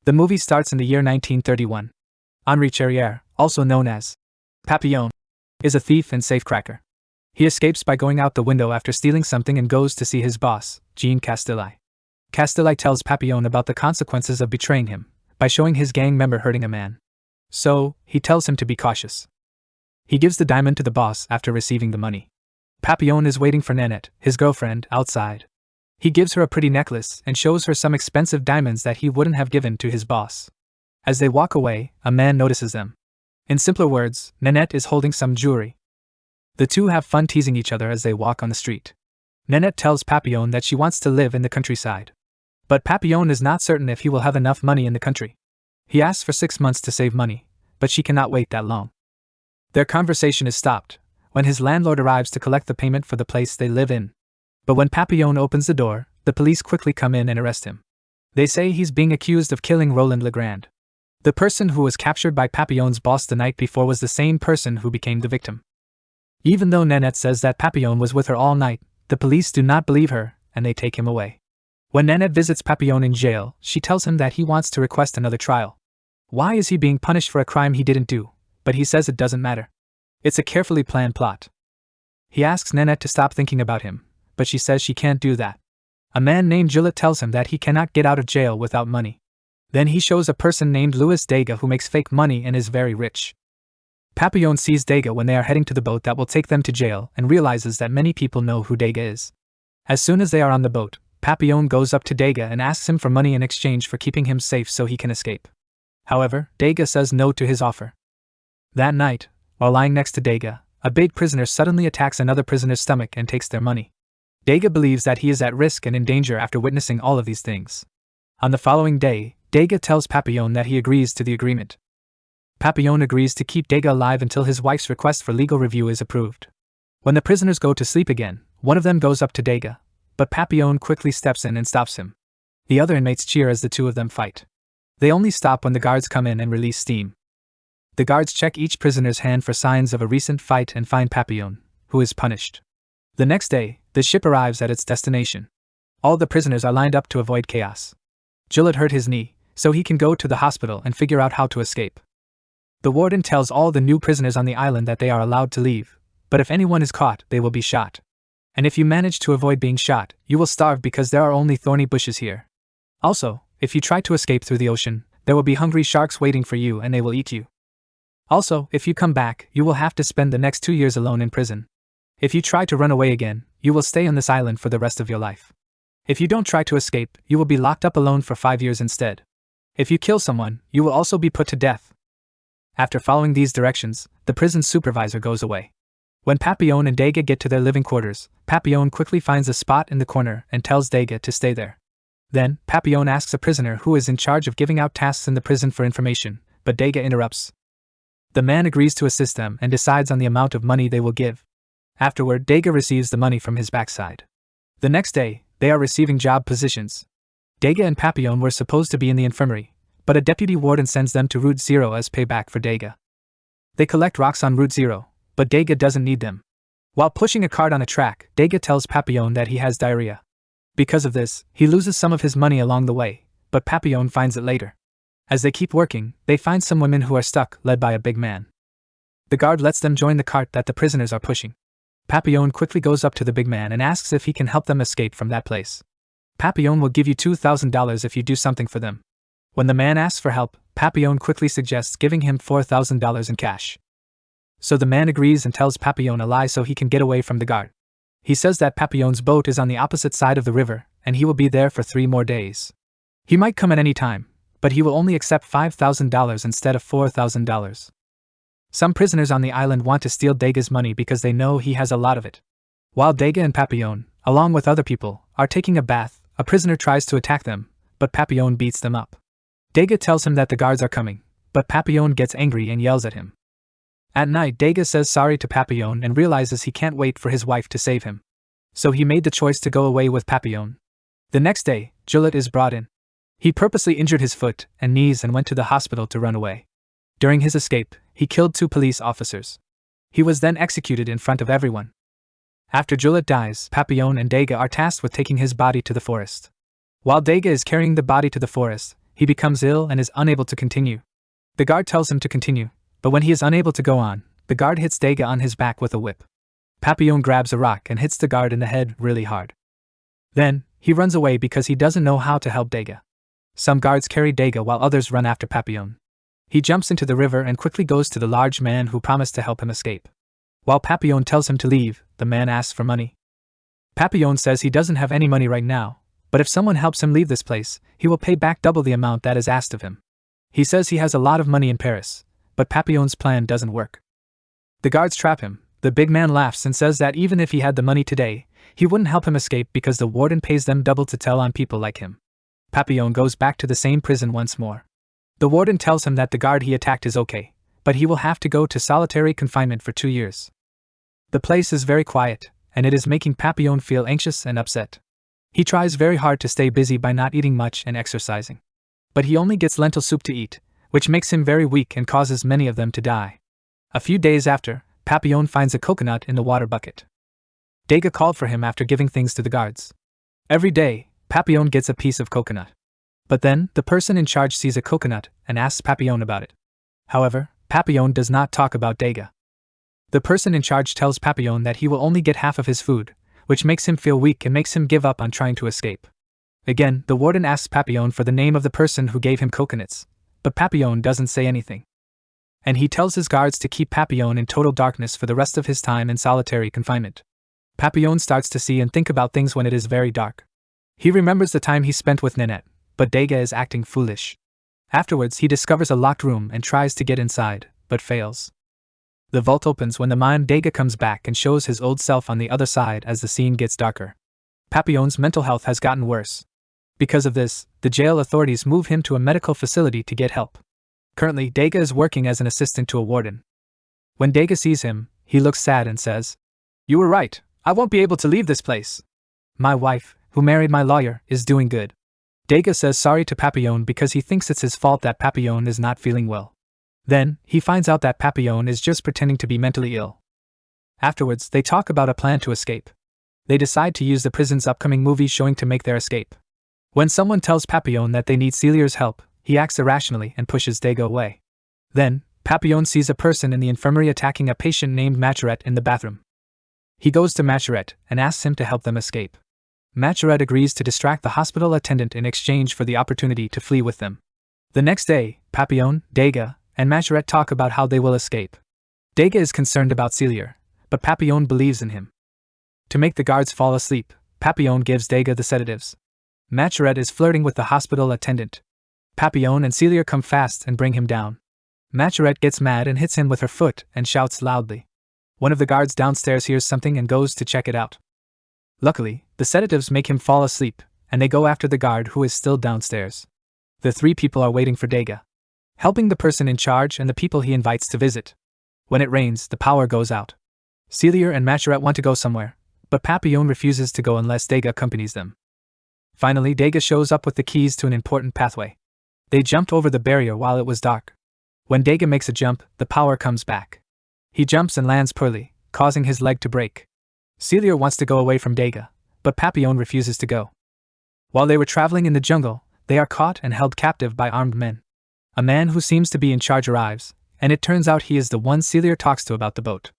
The movie starts in the year 1931. Henri Charrière, also known as Papillon, is a thief and safecracker. He escapes by going out the window after stealing something and goes to see his boss, Jean Castelli. Castelli tells Papillon about the consequences of betraying him, by showing his gang member hurting a man. So, he tells him to be cautious. He gives the diamond to the boss after receiving the money. Papillon is waiting for Nanette, his girlfriend, outside. He gives her a pretty necklace and shows her some expensive diamonds that he wouldn't have given to his boss. As they walk away, a man notices them. In simpler words, Nanette is holding some jewelry. The two have fun teasing each other as they walk on the street. Nanette tells Papillon that she wants to live in the countryside. But Papillon is not certain if he will have enough money in the country. He asks for 6 months to save money, but she cannot wait that long. Their conversation is stopped when his landlord arrives to collect the payment for the place they live in. But when Papillon opens the door, the police quickly come in and arrest him. They say he's being accused of killing Roland Legrand. The person who was captured by Papillon's boss the night before was the same person who became the victim. Even though Nanette says that Papillon was with her all night, the police do not believe her, and they take him away. When Nanette visits Papillon in jail, she tells him that he wants to request another trial. Why is he being punished for a crime he didn't do? But he says it doesn't matter. It's a carefully planned plot. He asks Nanette to stop thinking about him, but she says she can't do that. A man named Gillet tells him that he cannot get out of jail without money. Then he shows a person named Louis Degas who makes fake money and is very rich. Papillon sees Degas when they are heading to the boat that will take them to jail and realizes that many people know who Degas is. As soon as they are on the boat, Papillon goes up to Degas and asks him for money in exchange for keeping him safe so he can escape. However, Degas says no to his offer. That night, while lying next to Degas, a big prisoner suddenly attacks another prisoner's stomach and takes their money. Degas believes that he is at risk and in danger after witnessing all of these things. On the following day, Degas tells Papillon that he agrees to the agreement. Papillon agrees to keep Degas alive until his wife's request for legal review is approved. When the prisoners go to sleep again, one of them goes up to Degas, but Papillon quickly steps in and stops him. The other inmates cheer as the two of them fight. They only stop when the guards come in and release steam. The guards check each prisoner's hand for signs of a recent fight and find Papillon, who is punished. The next day, the ship arrives at its destination. All the prisoners are lined up to avoid chaos. Gillet hurt his knee, so he can go to the hospital and figure out how to escape. The warden tells all the new prisoners on the island that they are allowed to leave, but if anyone is caught, they will be shot. And if you manage to avoid being shot, you will starve because there are only thorny bushes here. Also, if you try to escape through the ocean, there will be hungry sharks waiting for you and they will eat you. Also, if you come back, you will have to spend the next 2 years alone in prison. If you try to run away again, you will stay on this island for the rest of your life. If you don't try to escape, you will be locked up alone for 5 years instead. If you kill someone, you will also be put to death. After following these directions, the prison supervisor goes away. When Papillon and Degas get to their living quarters, Papillon quickly finds a spot in the corner and tells Degas to stay there. Then, Papillon asks a prisoner who is in charge of giving out tasks in the prison for information, but Degas interrupts. The man agrees to assist them and decides on the amount of money they will give. Afterward, Degas receives the money from his backside. The next day, they are receiving job positions. Degas and Papillon were supposed to be in the infirmary, but a deputy warden sends them to Route 0 as payback for Degas. They collect rocks on Route 0, but Degas doesn't need them. While pushing a cart on a track, Degas tells Papillon that he has diarrhea. Because of this, he loses some of his money along the way, but Papillon finds it later. As they keep working, they find some women who are stuck, led by a big man. The guard lets them join the cart that the prisoners are pushing. Papillon quickly goes up to the big man and asks if he can help them escape from that place. Papillon will give you $2,000 if you do something for them. When the man asks for help, Papillon quickly suggests giving him $4,000 in cash. So the man agrees and tells Papillon a lie so he can get away from the guard. He says that Papillon's boat is on the opposite side of the river, and he will be there for 3 more days. He might come at any time, but he will only accept $5,000 instead of $4,000. Some prisoners on the island want to steal Degas' money because they know he has a lot of it. While Degas and Papillon, along with other people, are taking a bath, a prisoner tries to attack them, but Papillon beats them up. Degas tells him that the guards are coming, but Papillon gets angry and yells at him. At night, Degas says sorry to Papillon and realizes he can't wait for his wife to save him. So he made the choice to go away with Papillon. The next day, Gillet is brought in. He purposely injured his foot and knees and went to the hospital to run away. During his escape, he killed 2 police officers. He was then executed in front of everyone. After Gillet dies, Papillon and Degas are tasked with taking his body to the forest. While Degas is carrying the body to the forest, He becomes ill and is unable to continue. The guard tells him to continue, but when he is unable to go on, the guard hits Degas on his back with a whip. Papillon grabs a rock and hits the guard in the head really hard. Then, he runs away because he doesn't know how to help Degas. Some guards carry Degas while others run after Papillon. He jumps into the river and quickly goes to the large man who promised to help him escape. While Papillon tells him to leave, the man asks for money. Papillon says he doesn't have any money right now, but if someone helps him leave this place, he will pay back double the amount that is asked of him. He says he has a lot of money in Paris, but Papillon's plan doesn't work. The guards trap him. The big man laughs and says that even if he had the money today, he wouldn't help him escape because the warden pays them double to tell on people like him. Papillon goes back to the same prison once more. The warden tells him that the guard he attacked is okay, but he will have to go to solitary confinement for 2 years. The place is very quiet, and it is making Papillon feel anxious and upset. He tries very hard to stay busy by not eating much and exercising. But he only gets lentil soup to eat, which makes him very weak and causes many of them to die. A few days after, Papillon finds a coconut in the water bucket. Degas called for him after giving things to the guards. Every day, Papillon gets a piece of coconut. But then, the person in charge sees a coconut and asks Papillon about it. However, Papillon does not talk about Degas. The person in charge tells Papillon that he will only get half of his food, which makes him feel weak and makes him give up on trying to escape. Again, the warden asks Papillon for the name of the person who gave him coconuts, but Papillon doesn't say anything. And he tells his guards to keep Papillon in total darkness for the rest of his time in solitary confinement. Papillon starts to see and think about things when it is very dark. He remembers the time he spent with Nanette, but Degas is acting foolish. Afterwards, he discovers a locked room and tries to get inside, but fails. The vault opens when the man Degas comes back and shows his old self on the other side as the scene gets darker. Papillon's mental health has gotten worse. Because of this, the jail authorities move him to a medical facility to get help. Currently, Degas is working as an assistant to a warden. When Degas sees him, he looks sad and says, "You were right, I won't be able to leave this place. My wife, who married my lawyer, is doing good." Degas says sorry to Papillon because he thinks it's his fault that Papillon is not feeling well. Then, he finds out that Papillon is just pretending to be mentally ill. Afterwards, they talk about a plan to escape. They decide to use the prison's upcoming movie showing to make their escape. When someone tells Papillon that they need Célier's help, he acts irrationally and pushes Degas away. Then, Papillon sees a person in the infirmary attacking a patient named Maturette in the bathroom. He goes to Maturette and asks him to help them escape. Maturette agrees to distract the hospital attendant in exchange for the opportunity to flee with them. The next day, Papillon, Degas, and Maturette talk about how they will escape. Degas is concerned about Célier, but Papillon believes in him. To make the guards fall asleep, Papillon gives Degas the sedatives. Maturette is flirting with the hospital attendant. Papillon and Célier come fast and bring him down. Maturette gets mad and hits him with her foot and shouts loudly. One of the guards downstairs hears something and goes to check it out. Luckily, the sedatives make him fall asleep, and they go after the guard who is still downstairs. The 3 people are waiting for Degas, helping the person in charge and the people he invites to visit. When it rains, the power goes out. Célier and Maturette want to go somewhere, but Papillon refuses to go unless Degas accompanies them. Finally, Degas shows up with the keys to an important pathway. They jumped over the barrier while it was dark. When Degas makes a jump, the power comes back. He jumps and lands poorly, causing his leg to break. Célier wants to go away from Degas, but Papillon refuses to go. While they were traveling in the jungle, they are caught and held captive by armed men. A man who seems to be in charge arrives, and it turns out he is the one Célier talks to about the boat.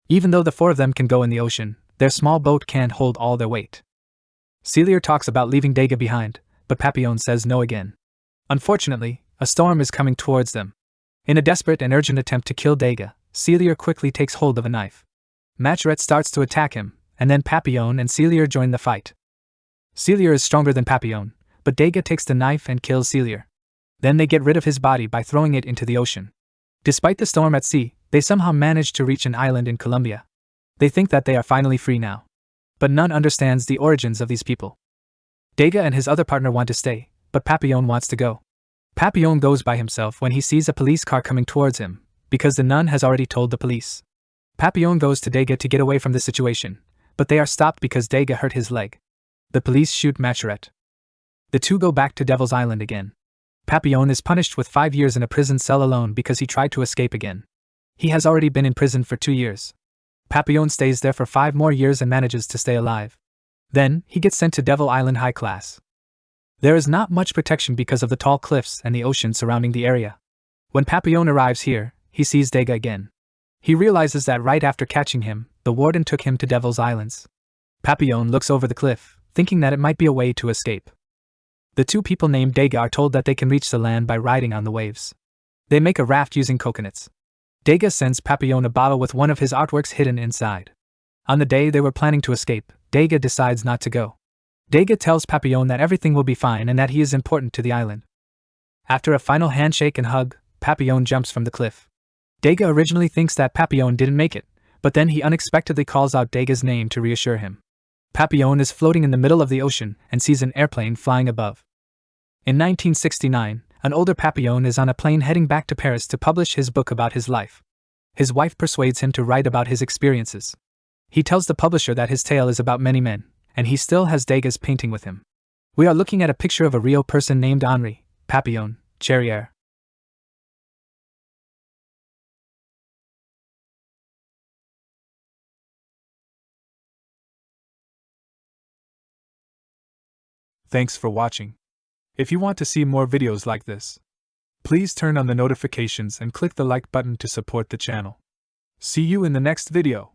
Even though the 4 of them can go in the ocean, their small boat can't hold all their weight. Célier talks about leaving Degas behind, but Papillon says no again. Unfortunately, a storm is coming towards them. In a desperate and urgent attempt to kill Degas, Célier quickly takes hold of a knife. Maturette starts to attack him, and then Papillon and Célier join the fight. Célier is stronger than Papillon, but Degas takes the knife and kills Célier. Then they get rid of his body by throwing it into the ocean. Despite the storm at sea, they somehow manage to reach an island in Colombia. They think that they are finally free now. But none understands the origins of these people. Degas and his other partner want to stay, but Papillon wants to go. Papillon goes by himself when he sees a police car coming towards him, because the nun has already told the police. Papillon goes to Degas to get away from the situation, but they are stopped because Degas hurt his leg. The police shoot Maturette. The 2 go back to Devil's Island again. Papillon is punished with 5 years in a prison cell alone because he tried to escape again. He has already been in prison for 2 years. Papillon stays there for 5 more years and manages to stay alive. Then, he gets sent to Devil Island High Class. There is not much protection because of the tall cliffs and the ocean surrounding the area. When Papillon arrives here, he sees Dega again. He realizes that right after catching him, the warden took him to Devil's Islands. Papillon looks over the cliff, thinking that it might be a way to escape. The two people named Dega are told that they can reach the land by riding on the waves. They make a raft using coconuts. Dega sends Papillon a bottle with one of his artworks hidden inside. On the day they were planning to escape, Dega decides not to go. Dega tells Papillon that everything will be fine and that he is important to the island. After a final handshake and hug, Papillon jumps from the cliff. Dega originally thinks that Papillon didn't make it, but then he unexpectedly calls out Dega's name to reassure him. Papillon is floating in the middle of the ocean and sees an airplane flying above. In 1969, an older Papillon is on a plane heading back to Paris to publish his book about his life. His wife persuades him to write about his experiences. He tells the publisher that his tale is about many men, and he still has Dega's painting with him. We are looking at a picture of a real person named Henri Papillon Cherrier. Thanks for watching. If you want to see more videos like this, please turn on the notifications and click the like button to support the channel. See you in the next video.